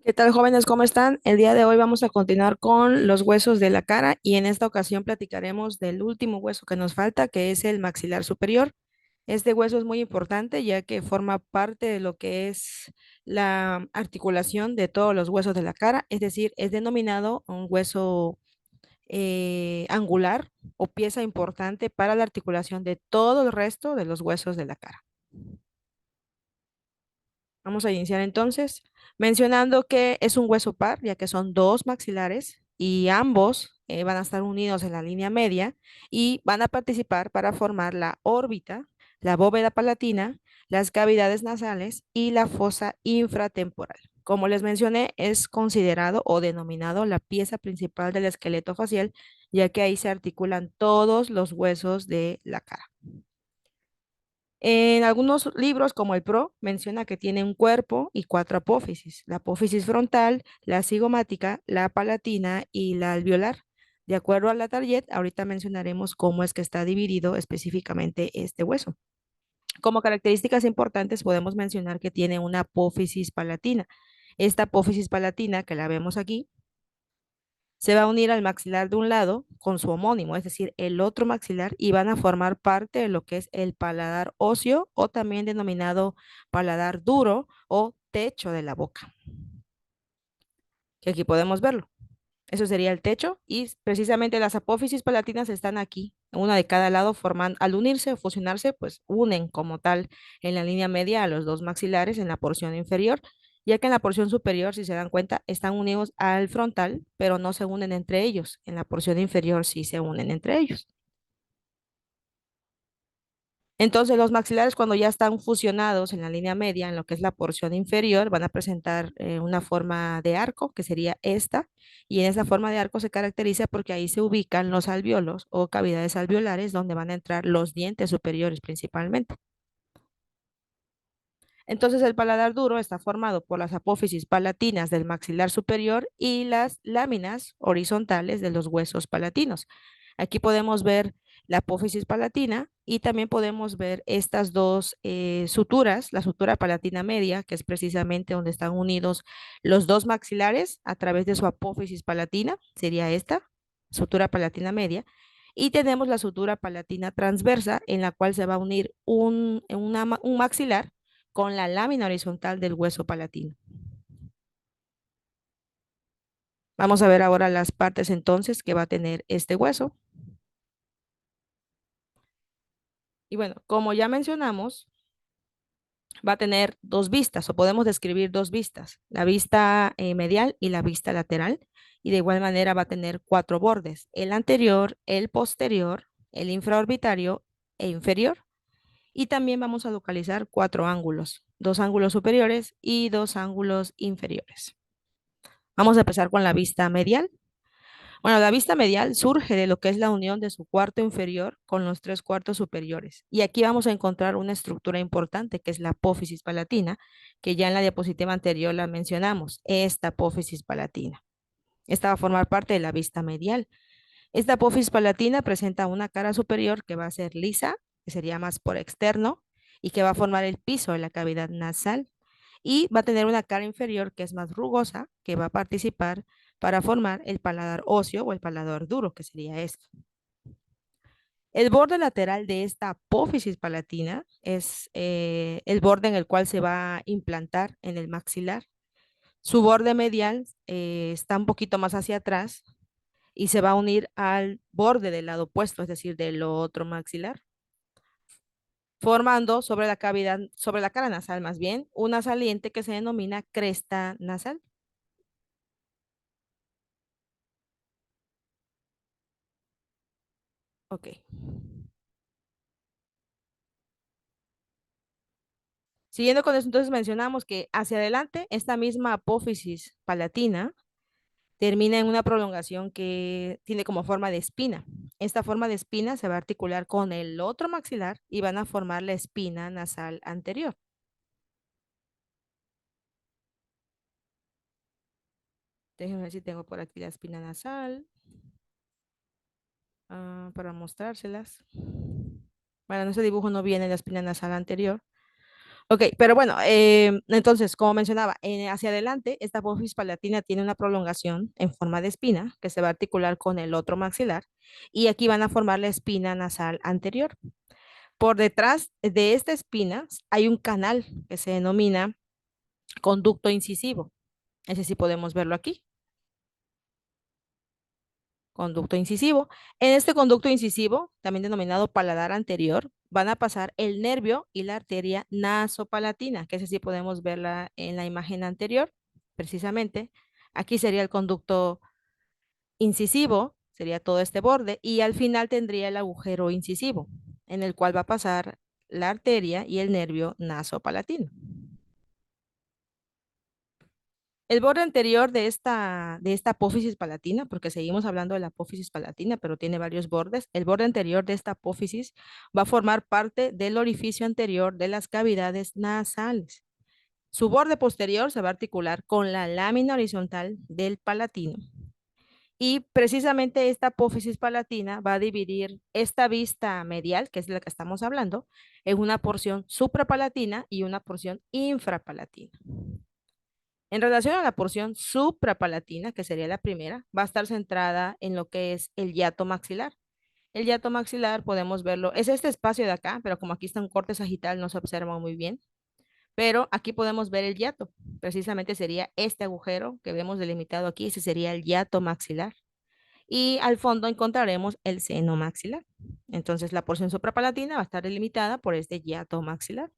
¿Qué tal, jóvenes? ¿Cómo están? El día de hoy vamos a continuar con los huesos de la cara y en esta ocasión platicaremos del último hueso que nos falta, que es el maxilar superior. Este hueso es muy importante ya que forma parte de lo que es la articulación de todos los huesos de la cara, es decir, es denominado un hueso angular o pieza importante para la articulación de todo el resto de los huesos de la cara. Vamos a iniciar entonces mencionando que es un hueso par, ya que son dos maxilares y ambos van a estar unidos en la línea media y van a participar para formar la órbita, la bóveda palatina, las cavidades nasales y la fosa infratemporal. Como les mencioné, es considerado o denominado la pieza principal del esqueleto facial, ya que ahí se articulan todos los huesos de la cara. En algunos libros, como el PRO, menciona que tiene un cuerpo y cuatro apófisis: la apófisis frontal, la cigomática, la palatina y la alveolar. De acuerdo a la Target, ahorita mencionaremos cómo es que está dividido específicamente este hueso. Como características importantes podemos mencionar que tiene una apófisis palatina. Esta apófisis palatina, que la vemos aquí, se va a unir al maxilar de un lado con su homónimo, es decir, el otro maxilar, y van a formar parte de lo que es el paladar óseo o también denominado paladar duro o techo de la boca, que aquí podemos verlo. Eso sería el techo y precisamente las apófisis palatinas están aquí, una de cada lado, forman, al unirse o fusionarse, pues unen como tal en la línea media a los dos maxilares en la porción inferior, ya que en la porción superior, si se dan cuenta, están unidos al frontal, pero no se unen entre ellos. En la porción inferior sí se unen entre ellos. Entonces, los maxilares, cuando ya están fusionados en la línea media, en lo que es la porción inferior, van a presentar una forma de arco, que sería esta, y en esa forma de arco se caracteriza porque ahí se ubican los alvéolos o cavidades alveolares donde van a entrar los dientes superiores principalmente. Entonces, el paladar duro está formado por las apófisis palatinas del maxilar superior y las láminas horizontales de los huesos palatinos. Aquí podemos ver la apófisis palatina y también podemos ver estas dos suturas, la sutura palatina media, que es precisamente donde están unidos los dos maxilares a través de su apófisis palatina, sería esta, sutura palatina media, y tenemos la sutura palatina transversa, en la cual se va a unir un maxilar con la lámina horizontal del hueso palatino. Vamos a ver ahora las partes entonces que va a tener este hueso. Y bueno, como ya mencionamos, va a tener dos vistas o podemos describir dos vistas, la vista medial y la vista lateral. Y de igual manera va a tener cuatro bordes, el anterior, el posterior, el infraorbitario e inferior. Y también vamos a localizar cuatro ángulos, dos ángulos superiores y dos ángulos inferiores. Vamos a empezar con la vista medial. Bueno, la vista medial surge de lo que es la unión de su cuarto inferior con los tres cuartos superiores. Y aquí vamos a encontrar una estructura importante que es la apófisis palatina, que ya en la diapositiva anterior la mencionamos, esta apófisis palatina. Esta va a formar parte de la vista medial. Esta apófisis palatina presenta una cara superior que va a ser lisa, que sería más por externo, y que va a formar el piso de la cavidad nasal. Y va a tener una cara inferior que es más rugosa, que va a participar para formar el paladar óseo o el paladar duro, que sería esto. El borde lateral de esta apófisis palatina es el borde en el cual se va a implantar en el maxilar. Su borde medial está un poquito más hacia atrás y se va a unir al borde del lado opuesto, es decir, del otro maxilar, formando sobre la cavidad, sobre la cara nasal más bien, una saliente que se denomina cresta nasal. Ok. Siguiendo con eso, entonces mencionamos que hacia adelante esta misma apófisis palatina termina en una prolongación que tiene como forma de espina. Esta forma de espina se va a articular con el otro maxilar y van a formar la espina nasal anterior. Déjenme ver si tengo por aquí la espina nasal para mostrárselas. Bueno, en ese dibujo no viene la espina nasal anterior. Ok, pero bueno, entonces, como mencionaba, hacia adelante, esta apófisis palatina tiene una prolongación en forma de espina que se va a articular con el otro maxilar y aquí van a formar la espina nasal anterior. Por detrás de esta espina hay un canal que se denomina conducto incisivo. Ese sí podemos verlo aquí, conducto incisivo. En este conducto incisivo, también denominado paladar anterior, van a pasar el nervio y la arteria nasopalatina, que ese sí podemos verla en la imagen anterior, precisamente. Aquí sería el conducto incisivo, sería todo este borde, y al final tendría el agujero incisivo, en el cual va a pasar la arteria y el nervio nasopalatino. El borde anterior de esta apófisis palatina, porque seguimos hablando de la apófisis palatina, pero tiene varios bordes, el borde anterior de esta apófisis va a formar parte del orificio anterior de las cavidades nasales. Su borde posterior se va a articular con la lámina horizontal del palatino. Y precisamente esta apófisis palatina va a dividir esta vista medial, que es de la que estamos hablando, en una porción suprapalatina y una porción infrapalatina. En relación a la porción suprapalatina, que sería la primera, va a estar centrada en lo que es el hiato maxilar. El hiato maxilar podemos verlo, es este espacio de acá, pero como aquí está un corte sagital no se observa muy bien, pero aquí podemos ver el hiato. Precisamente sería este agujero que vemos delimitado aquí, ese sería el hiato maxilar. Y al fondo encontraremos el seno maxilar. Entonces la porción suprapalatina va a estar delimitada por este hiato maxilar,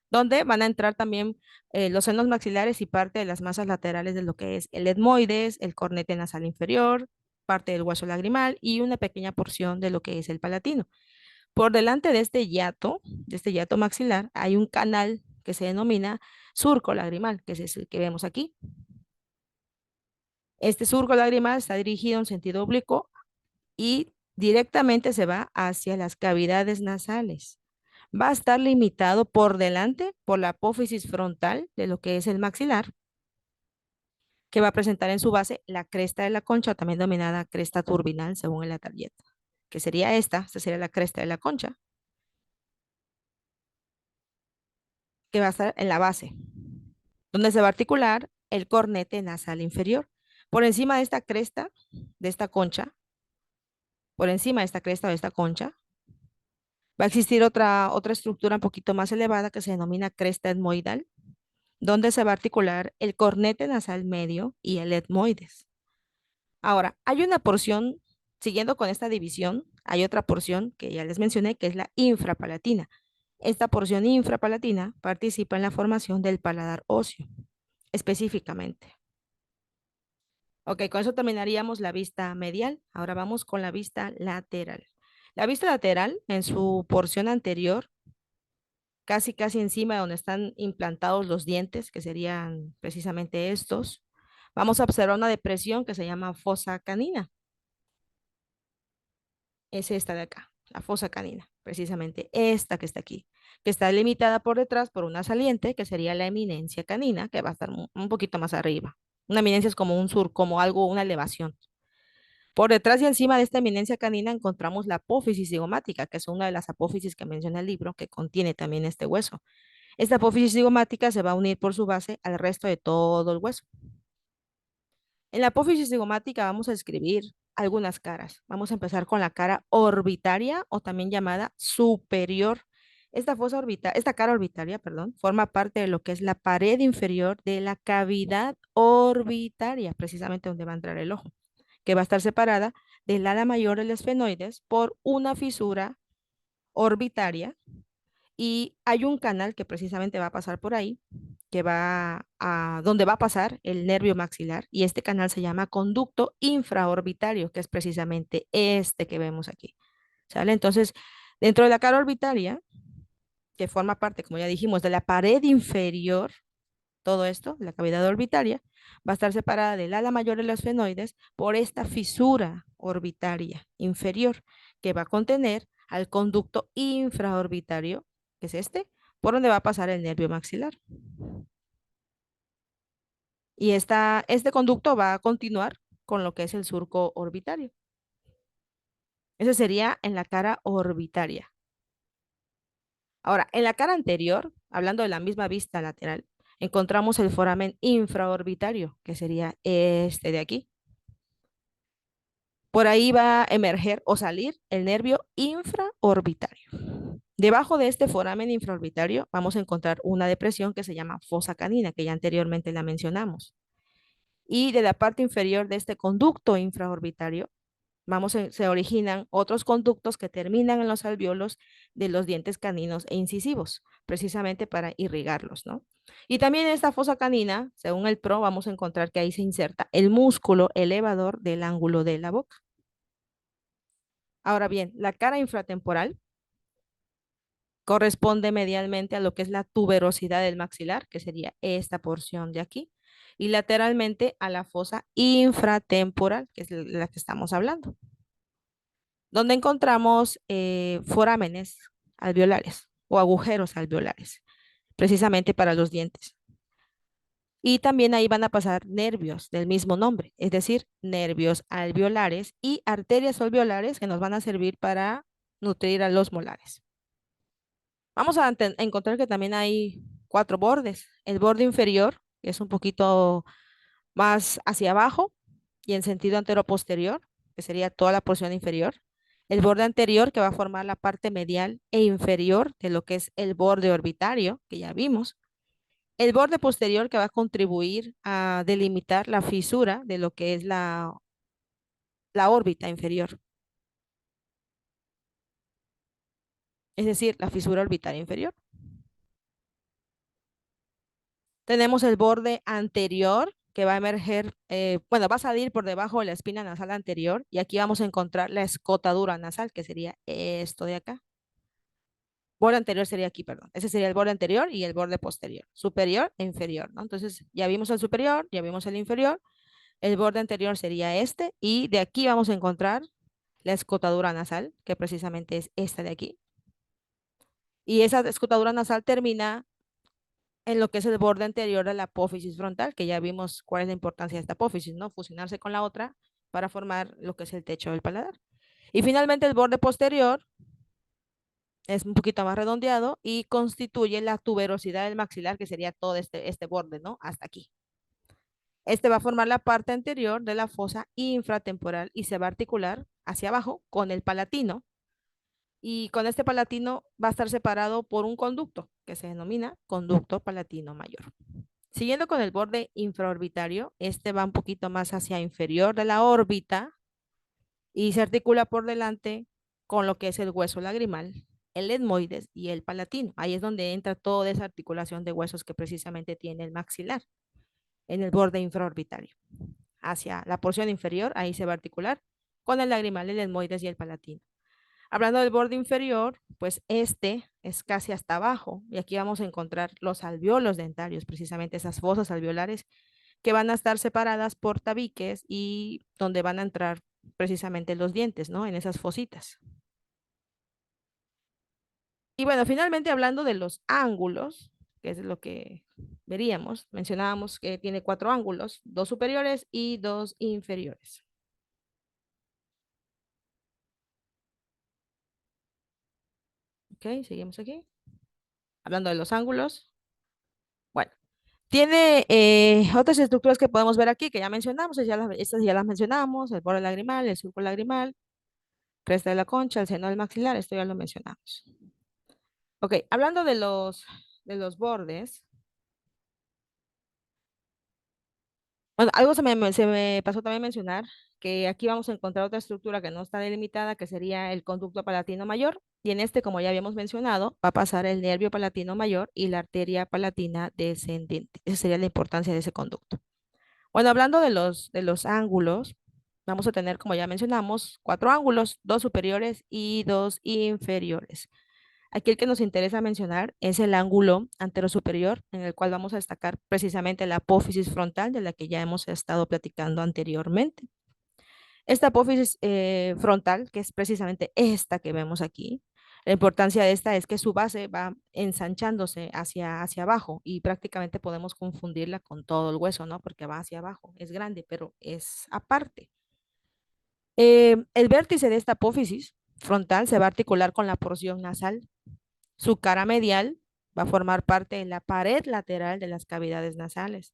donde van a entrar también los senos maxilares y parte de las masas laterales de lo que es el etmoides, el cornete nasal inferior, parte del hueso lagrimal y una pequeña porción de lo que es el palatino. Por delante de este hiato maxilar, hay un canal que se denomina surco lagrimal, que es el que vemos aquí. Este surco lagrimal está dirigido en sentido oblicuo y directamente se va hacia las cavidades nasales. Va a estar limitado por delante por la apófisis frontal de lo que es el maxilar, que va a presentar en su base la cresta de la concha, también denominada cresta turbinal, según el Atalieta, que sería esta sería la cresta de la concha, que va a estar en la base, donde se va a articular el cornete nasal inferior. Por encima de esta cresta, de esta concha, por encima de esta cresta o de esta concha, va a existir otra estructura un poquito más elevada que se denomina cresta etmoidal, donde se va a articular el cornete nasal medio y el etmoides. Ahora, hay una porción, siguiendo con esta división, hay otra porción que ya les mencioné, que es la infrapalatina. Esta porción infrapalatina participa en la formación del paladar óseo, específicamente. Ok, con eso terminaríamos la vista medial. Ahora vamos con la vista lateral. La vista lateral, en su porción anterior, casi encima de donde están implantados los dientes, que serían precisamente estos, vamos a observar una depresión que se llama fosa canina. Es esta de acá, la fosa canina, precisamente esta que está aquí, que está delimitada por detrás por una saliente, que sería la eminencia canina, que va a estar un poquito más arriba. Una eminencia es como un sur, como algo, una elevación. Por detrás y encima de esta eminencia canina encontramos la apófisis zigomática, que es una de las apófisis que menciona el libro, que contiene también este hueso. Esta apófisis zigomática se va a unir por su base al resto de todo el hueso. En la apófisis zigomática vamos a escribir algunas caras. Vamos a empezar con la cara orbitaria o también llamada superior. Esta cara orbitaria, perdón, forma parte de lo que es la pared inferior de la cavidad orbitaria, precisamente donde va a entrar el ojo, que va a estar separada del ala mayor del esfenoides por una fisura orbitaria y hay un canal que precisamente va a pasar por ahí, que va a donde va a pasar el nervio maxilar y este canal se llama conducto infraorbitario, que es precisamente este que vemos aquí. ¿Sale? Entonces, dentro de la cara orbitaria, que forma parte, como ya dijimos, de la pared inferior, todo esto, la cavidad orbitaria, va a estar separada del ala mayor de los esfenoides por esta fisura orbitaria inferior, que va a contener al conducto infraorbitario, que es este, por donde va a pasar el nervio maxilar. Y este conducto va a continuar con lo que es el surco orbitario. Eso sería en la cara orbitaria. Ahora, en la cara anterior, hablando de la misma vista lateral, encontramos el foramen infraorbitario, que sería este de aquí. Por ahí va a emerger o salir el nervio infraorbitario. Debajo de este foramen infraorbitario vamos a encontrar una depresión que se llama fosa canina, que ya anteriormente la mencionamos. Y de la parte inferior de este conducto infraorbitario se originan otros conductos que terminan en los alvéolos de los dientes caninos e incisivos, precisamente para irrigarlos, ¿no? Y también en esta fosa canina, según el PRO, vamos a encontrar que ahí se inserta el músculo elevador del ángulo de la boca. Ahora bien, la cara infratemporal corresponde medialmente a lo que es la tuberosidad del maxilar, que sería esta porción de aquí, y lateralmente a la fosa infratemporal, que es la que estamos hablando, donde encontramos forámenes alveolares o agujeros alveolares, precisamente para los dientes. Y también ahí van a pasar nervios del mismo nombre, es decir, nervios alveolares y arterias alveolares que nos van a servir para nutrir a los molares. Vamos a encontrar que también hay cuatro bordes. El borde inferior, que es un poquito más hacia abajo y en sentido antero-posterior, que sería toda la porción inferior. El borde anterior, que va a formar la parte medial e inferior de lo que es el borde orbitario, que ya vimos. El borde posterior, que va a contribuir a delimitar la fisura de lo que es la órbita inferior, es decir, la fisura orbitaria inferior. Tenemos el borde anterior que va a emerger, bueno, va a salir por debajo de la espina nasal anterior y aquí vamos a encontrar la escotadura nasal, que sería esto de acá. Borde anterior sería aquí, perdón. Ese sería el borde anterior y el borde posterior, superior e inferior, ¿no? Entonces, ya vimos el superior, ya vimos el inferior, el borde anterior sería este y de aquí vamos a encontrar la escotadura nasal, que precisamente es esta de aquí. Y esa escotadura nasal termina en lo que es el borde anterior de la apófisis frontal, que ya vimos cuál es la importancia de esta apófisis, ¿no? Fusionarse con la otra para formar lo que es el techo del paladar. Y finalmente el borde posterior es un poquito más redondeado y constituye la tuberosidad del maxilar, que sería todo este borde, ¿no? Hasta aquí. Este va a formar la parte anterior de la fosa infratemporal y se va a articular hacia abajo con el palatino. Y con este palatino va a estar separado por un conducto que se denomina conducto palatino mayor. Siguiendo con el borde infraorbitario, este va un poquito más hacia inferior de la órbita y se articula por delante con lo que es el hueso lagrimal, el etmoides y el palatino. Ahí es donde entra toda esa articulación de huesos que precisamente tiene el maxilar en el borde infraorbitario. Hacia la porción inferior, ahí se va a articular con el lagrimal, el etmoides y el palatino. Hablando del borde inferior, pues este es casi hasta abajo y aquí vamos a encontrar los alvéolos dentarios, precisamente esas fosas alveolares que van a estar separadas por tabiques y donde van a entrar precisamente los dientes, ¿no? En esas fositas. Y bueno, finalmente hablando de los ángulos, que es lo que veríamos, mencionábamos que tiene cuatro ángulos, dos superiores y dos inferiores. Ok, seguimos aquí. Hablando de los ángulos. Bueno, tiene otras estructuras que podemos ver aquí, que ya mencionamos, estas ya las mencionamos, el borde lagrimal, el surco lagrimal, cresta de la concha, el seno del maxilar, esto ya lo mencionamos. Ok, hablando de los bordes, bueno, algo se me pasó también mencionar, que aquí vamos a encontrar otra estructura que no está delimitada, que sería el conducto palatino mayor, y en este, como ya habíamos mencionado, va a pasar el nervio palatino mayor y la arteria palatina descendente. Esa sería la importancia de ese conducto. Bueno, hablando de los ángulos, vamos a tener, como ya mencionamos, cuatro ángulos, dos superiores y dos inferiores. Aquí el que nos interesa mencionar es el ángulo anterosuperior, en el cual vamos a destacar precisamente la apófisis frontal de la que ya hemos estado platicando anteriormente. Esta apófisis frontal, que es precisamente esta que vemos aquí, la importancia de esta es que su base va ensanchándose hacia abajo y prácticamente podemos confundirla con todo el hueso, ¿no? Porque va hacia abajo, es grande, pero es aparte. El vértice de esta apófisis frontal se va a articular con la porción nasal. Su cara medial va a formar parte de la pared lateral de las cavidades nasales.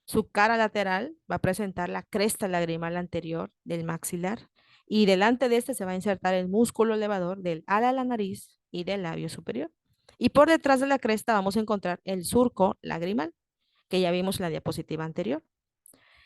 Su cara lateral va a presentar la cresta lagrimal anterior del maxilar y delante de este se va a insertar el músculo elevador del ala de la nariz y del labio superior. Y por detrás de la cresta vamos a encontrar el surco lagrimal, que ya vimos en la diapositiva anterior.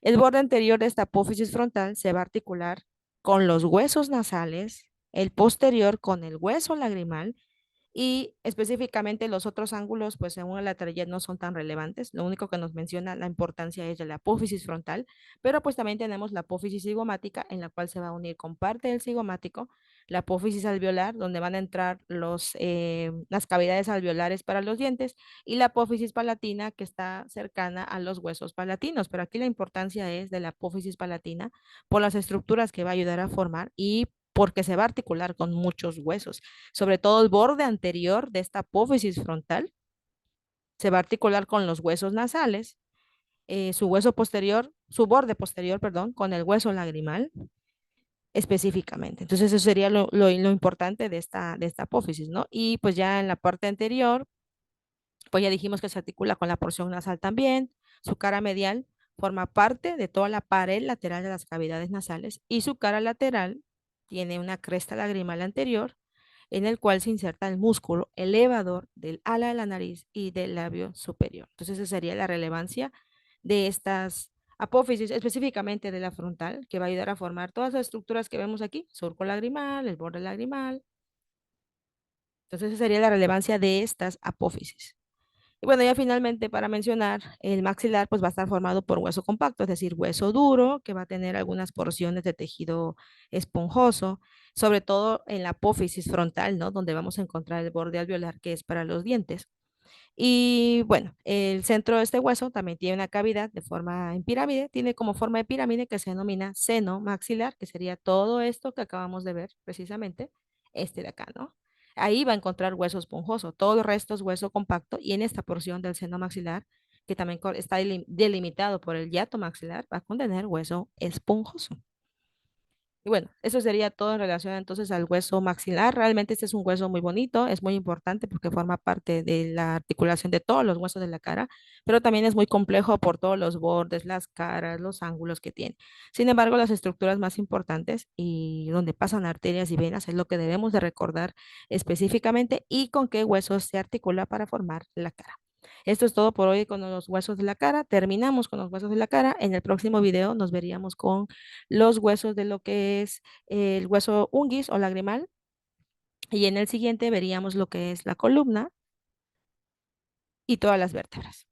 El borde anterior de esta apófisis frontal se va a articular con los huesos nasales, el posterior con el hueso lagrimal y específicamente los otros ángulos, pues según la lateralidad no son tan relevantes. Lo único que nos menciona la importancia es de la apófisis frontal, pero pues también tenemos la apófisis cigomática en la cual se va a unir con parte del cigomático, la apófisis alveolar, donde van a entrar las cavidades alveolares para los dientes, y la apófisis palatina que está cercana a los huesos palatinos. Pero aquí la importancia es de la apófisis palatina por las estructuras que va a ayudar a formar y porque se va a articular con muchos huesos, sobre todo el borde anterior de esta apófisis frontal, se va a articular con los huesos nasales, su hueso posterior, su borde posterior, perdón, con el hueso lagrimal específicamente. Entonces eso sería lo importante de esta apófisis, ¿no? Y pues ya en la parte anterior, pues ya dijimos que se articula con la porción nasal también, su cara medial forma parte de toda la pared lateral de las cavidades nasales y su cara lateral tiene una cresta lagrimal anterior en el cual se inserta el músculo elevador del ala de la nariz y del labio superior. Entonces, esa sería la relevancia de estas apófisis, específicamente de la frontal, que va a ayudar a formar todas las estructuras que vemos aquí, surco lagrimal, el borde lagrimal. Entonces, esa sería la relevancia de estas apófisis. Y bueno, ya finalmente para mencionar, el maxilar pues va a estar formado por hueso compacto, es decir, hueso duro, que va a tener algunas porciones de tejido esponjoso, sobre todo en la apófisis frontal, ¿no? Donde vamos a encontrar el borde alveolar que es para los dientes. Y bueno, el centro de este hueso también tiene una cavidad de forma en pirámide, tiene como forma de pirámide que se denomina seno maxilar, que sería todo esto que acabamos de ver precisamente, este de acá, ¿no? Ahí va a encontrar hueso esponjoso, todo el resto es hueso compacto y en esta porción del seno maxilar, que también está delimitado por el hiato maxilar, va a contener hueso esponjoso. Y bueno, eso sería todo en relación entonces al hueso maxilar. Realmente este es un hueso muy bonito, es muy importante porque forma parte de la articulación de todos los huesos de la cara, pero también es muy complejo por todos los bordes, las caras, los ángulos que tiene. Sin embargo, las estructuras más importantes y donde pasan arterias y venas es lo que debemos de recordar específicamente y con qué huesos se articula para formar la cara. Esto es todo por hoy con los huesos de la cara. Terminamos con los huesos de la cara. En el próximo video nos veríamos con los huesos de lo que es el hueso unguis o lagrimal. Y en el siguiente veríamos lo que es la columna y todas las vértebras.